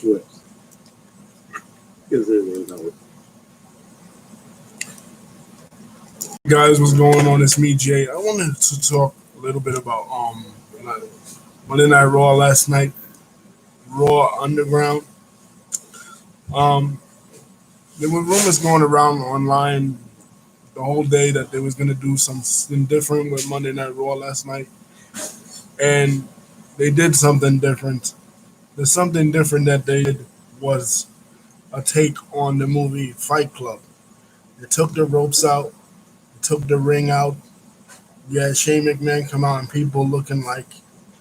strips. Because you know, Guys, what's going on? It's me, Jay. I wanted to talk a little bit about Monday Night Raw last night, Raw Underground. Um, there were rumors going around online the whole day that they was gonna do something different with Monday Night Raw last night, and they did something different. The something different that they did was a take on the movie Fight Club. They took the ropes out, took the ring out. You had Shane McMahon come out and people looking like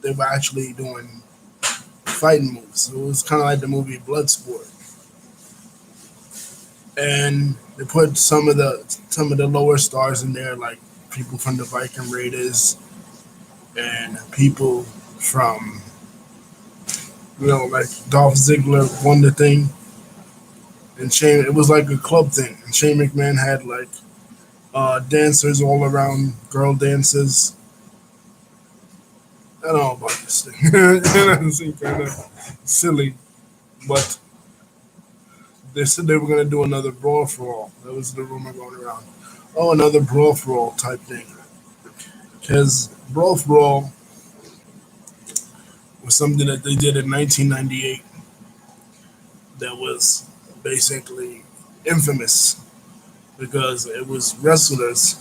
they were actually doing fighting moves. So it was kind of like the movie Bloodsport. And they put some of the lower stars in there, like people from the Viking Raiders and people from like Dolph Ziggler won the thing, and Shane. It was like a club thing, and Shane McMahon had like dancers all around, girl dancers. I don't know about this thing. It seemed kind of silly, but they said they were gonna do another brawl for all. That was the rumor going around. Oh, another brawl for all type thing. Because brawl for all was something that they did in 1998 that was basically infamous because it was wrestlers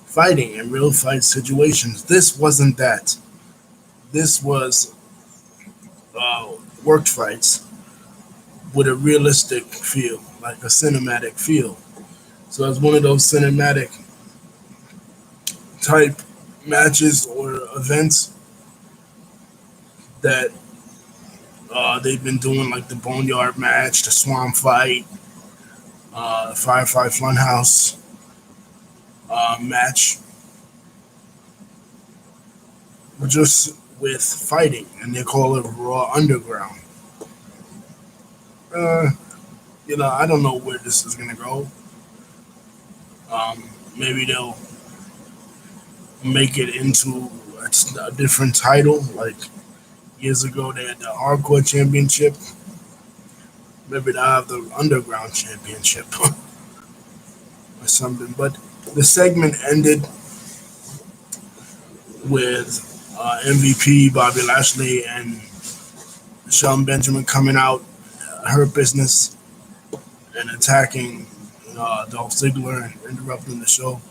fighting in real fight situations. This wasn't that. This was worked fights with a realistic feel, like a cinematic feel. So it's one of those cinematic type matches or events that they've been doing, like the Boneyard match, the Swamp Fight, Firefly Funhouse match, just with fighting, and they call it Raw Underground. Uh, I don't know where this is gonna go. Maybe they'll make it into a different title. Like years ago, they had the Hardcore Championship. Maybe they'll have the Underground Championship or something. But the segment ended with MVP Bobby Lashley and Shelton Benjamin coming out, Hurt Business, and attacking Dolph Ziggler and interrupting the show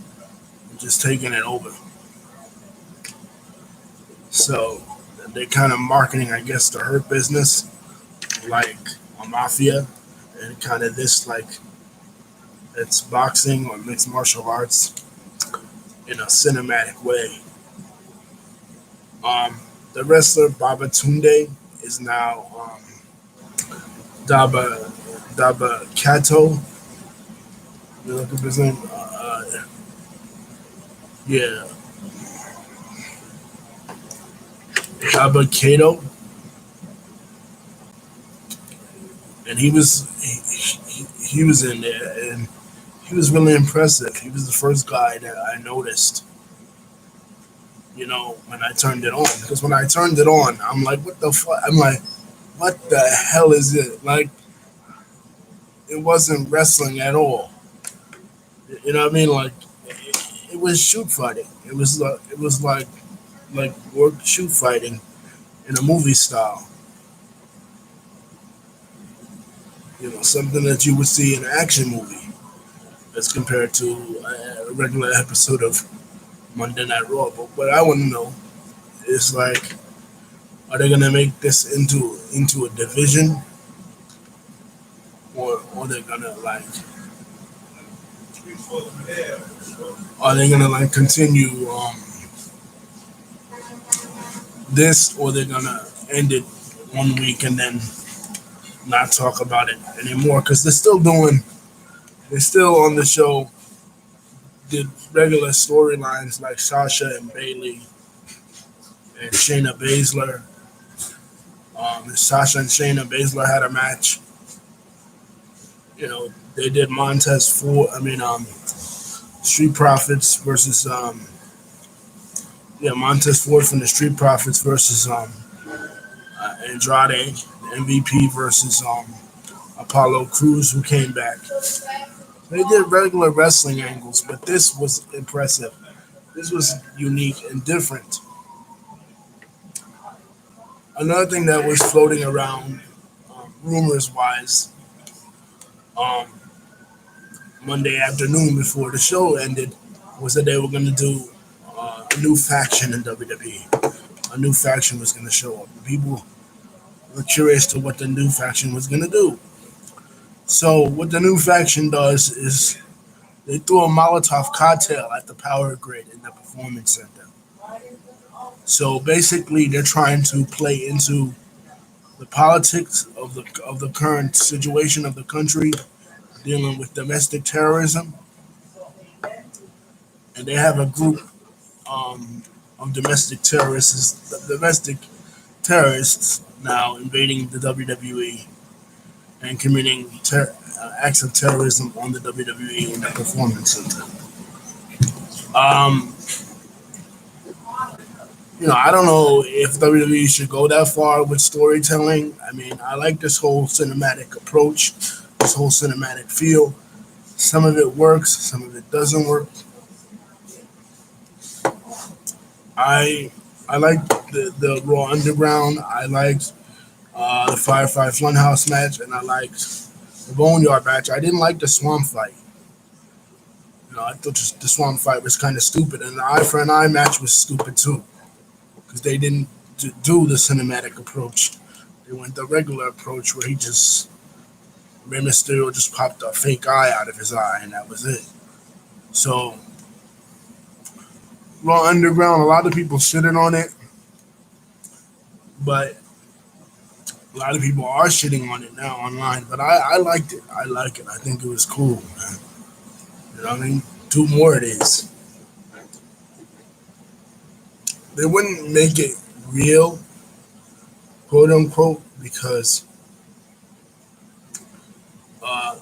and just taking it over. So they're kind of marketing, I guess, the Hurt Business like a mafia, and kind of this like it's boxing or mixed martial arts in a cinematic way. The wrestler Baba Tunde is now Daba Daba Kato. You look up his name. Yeah, Daba Kato, and he was in there, and he was really impressive. He was the first guy that I noticed. When I turned it on, because when I turned it on, I'm like, what the fuck? I'm like, what the hell is it? Like, it wasn't wrestling at all. You know what I mean? Like, it was shoot fighting. It was like work shoot fighting in a movie style. Something that you would see in an action movie as compared to a regular episode of Monday Night Raw. But what I want to know is like, are they gonna make this into a division, or they're gonna like, are they gonna like continue this, or they're gonna end it one week and then not talk about it anymore? Because they're still on the show. Did regular storylines like Sasha and Bailey and Shayna Baszler. Sasha and Shayna Baszler had a match. They did Montez Ford. Street Profits versus Montez Ford from the Street Profits versus Andrade. MVP versus Apollo Crews, who came back. They did regular wrestling angles, but this was impressive. This was unique and different. Another thing that was floating around, rumors wise, um, Monday afternoon before the show ended, was that they were going to do a new faction in WWE. A new faction was going to show up. People were curious to what the new faction was going to do. So, what the new faction does is they threw a Molotov cocktail at the Power Grid in the Performance Center. So basically, they're trying to play into the politics of the current situation of the country, dealing with domestic terrorism, and they have a group of domestic terrorists now invading the WWE and committing acts of terrorism on the WWE in the Performance Center. Um, I don't know if WWE should go that far with storytelling. I mean, I like this whole cinematic approach, this whole cinematic feel. Some of it works, some of it doesn't work. I like the Raw Underground. I liked the Firefly Funhouse match, and I liked the Boneyard match. I didn't like the Swamp fight. I thought the Swamp fight was kind of stupid, and the Eye for an Eye match was stupid too, because they didn't do the cinematic approach. They went the regular approach where Rey Mysterio just popped a fake eye out of his eye, and that was it. So, Raw Underground, a lot of people shitting on it, but a lot of people are shitting on it now online. But I liked it. I like it. I think it was cool, man. You know what I mean? Do more of this. They wouldn't make it real, quote unquote, because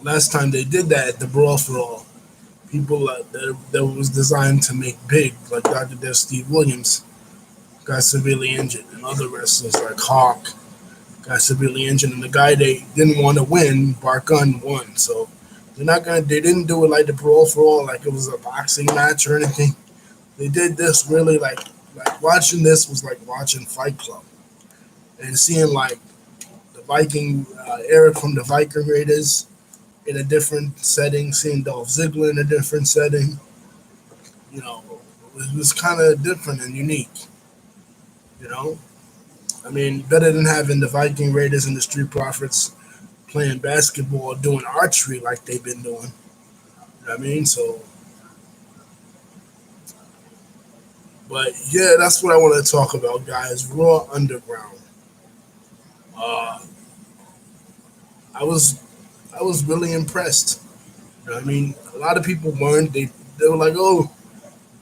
last time they did that at the Brawl for All, people that was designed to make big, like Dr. Death Steve Williams, got severely injured, and other wrestlers like Hawk got severely injured, and the guy they didn't want to win, Bart Gunn, won. So they didn't do it like the Brawl for All, like it was a boxing match or anything. They did this really like watching this was like watching Fight Club and seeing like the Viking Eric from the Viking Raiders in a different setting, seeing Dolph Ziggler in a different setting. It was kind of different and unique. I mean, better than having the Viking Raiders and the Street Profits playing basketball, doing archery like they've been doing. You know what I mean? So, but yeah, that's what I want to talk about, guys. Raw Underground. Uh, I was really impressed. You know what I mean? A lot of people weren't. They were like, "Oh,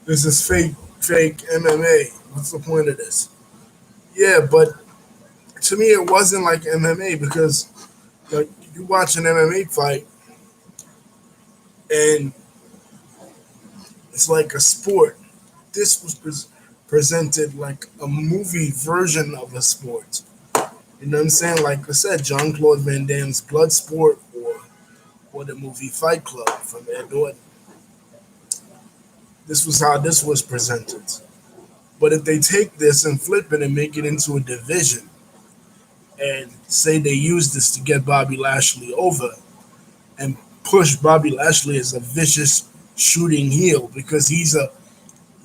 this is fake MMA. What's the point of this?" Yeah, but to me, it wasn't like MMA because like you watch an MMA fight and it's like a sport. This was presented like a movie version of a sport. You know what I'm saying? Like I said, Jean-Claude Van Damme's Bloodsport or the movie Fight Club from Ed Norton. This was how this was presented. But if they take this and flip it and make it into a division and say they use this to get Bobby Lashley over and push Bobby Lashley as a vicious shooting heel because he's an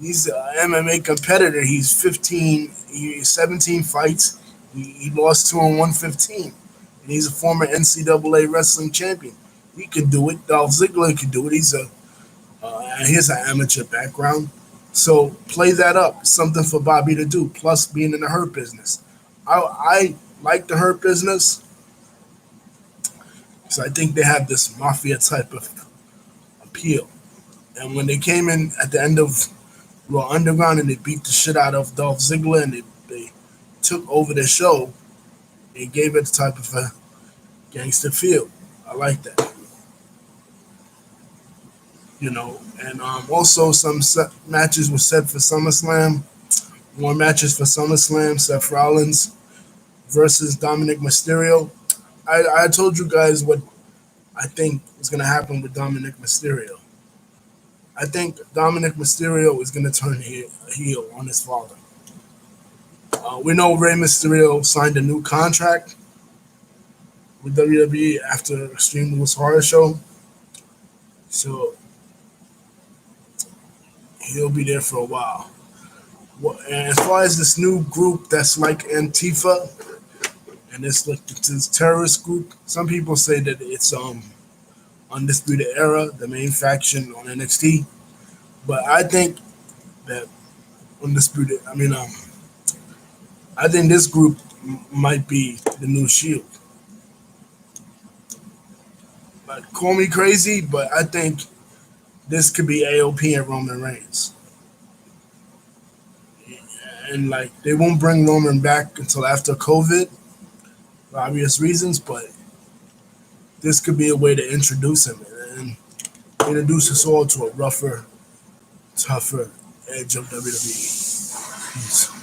MMA competitor. He's 17 fights. He lost 2 in 115. And he's a former NCAA wrestling champion. He can do it. Dolph Ziggler can do it. He has an amateur background. So play that up. Something for Bobby to do. Plus being in the Hurt Business. I like the Hurt Business. So I think they have this mafia type of appeal. And when they came in at the end of Raw Underground and they beat the shit out of Dolph Ziggler and they took over the show, it gave it the type of a gangster feel. I like that. And also some matches were set for SummerSlam. More matches for SummerSlam. Seth Rollins versus Dominic Mysterio. I told you guys what I think is going to happen with Dominic Mysterio. I think Dominic Mysterio is going to turn heel on his father. We know Rey Mysterio signed a new contract with WWE after Extreme Rules Horror Show, so he'll be there for a while. Well, and as far as this new group that's like Antifa, and it's like this terrorist group, some people say that it's Undisputed Era, the main faction on NXT, but I think that Undisputed, I think this group might be the new Shield. But call me crazy, but I think this could be AOP and Roman Reigns. And like they won't bring Roman back until after COVID, for obvious reasons, but this could be a way to introduce him and introduce us all to a rougher, tougher edge of WWE. Peace.